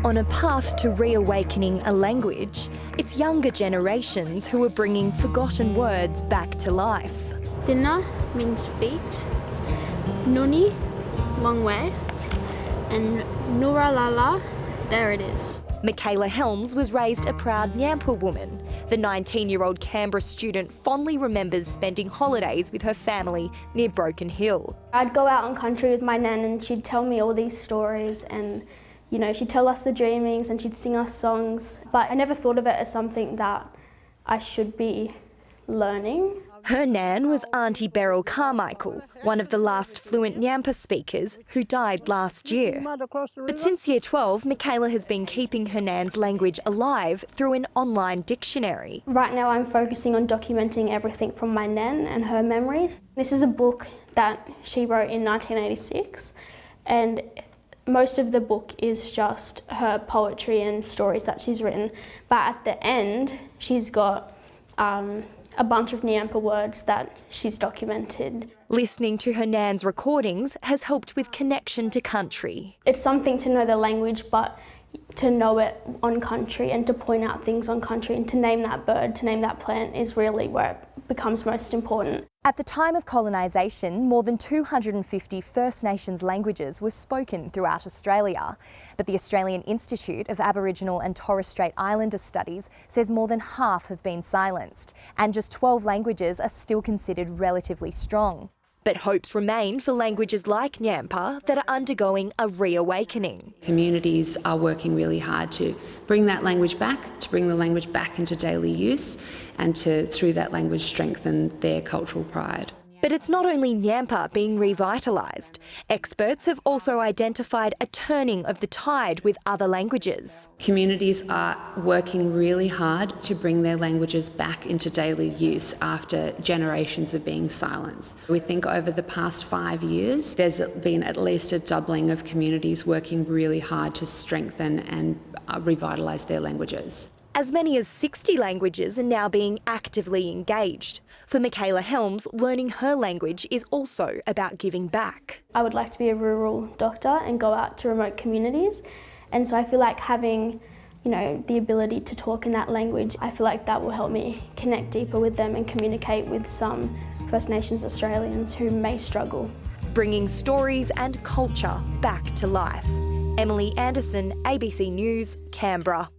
On a path to reawakening a language, it's younger generations who are bringing forgotten words back to life. Dinner means feet, nuni, long way, and nuralala, there it is. Michaela Helms was raised a proud Ngiyampaa woman. The 19-year-old Canberra student fondly remembers spending holidays with her family near Broken Hill. I'd go out on country with my nan and she'd tell me all these stories and, you know, she'd tell us the dreamings and she'd sing us songs. But I never thought of it as something that I should be learning. Her nan was Auntie Beryl Carmichael, one of the last fluent Ngiyampaa speakers who died last year. But since Year 12, Michaela has been keeping her nan's language alive through an online dictionary. Right now I'm focusing on documenting everything from my nan and her memories. This is a book that she wrote in 1986, and most of the book is just her poetry and stories that she's written. But at the end, she's got a bunch of Ngiyampaa words that she's documented. Listening to her nan's recordings has helped with connection to country. It's something to know the language, but to know it on country and to point out things on country and to name that bird, to name that plant is really where it becomes most important. At the time of colonisation, more than 250 First Nations languages were spoken throughout Australia. But the Australian Institute of Aboriginal and Torres Strait Islander Studies says more than half have been silenced, and just 12 languages are still considered relatively strong. But hopes remain for languages like Ngiyampaa that are undergoing a reawakening. Communities are working really hard to bring that language back, to bring the language back into daily use, and to, through that language, strengthen their cultural pride. But it's not only Ngiyampaa being revitalised. Experts have also identified a turning of the tide with other languages. Communities are working really hard to bring their languages back into daily use after generations of being silenced. We think over the past 5 years, there's been at least a doubling of communities working really hard to strengthen and revitalise their languages. As many as 60 languages are now being actively engaged. For Michaela Helms, learning her language is also about giving back. I would like to be a rural doctor and go out to remote communities, and so I feel like having, you know, the ability to talk in that language, I feel like that will help me connect deeper with them and communicate with some First Nations Australians who may struggle. Bringing stories and culture back to life. Emily Anderson, ABC News, Canberra.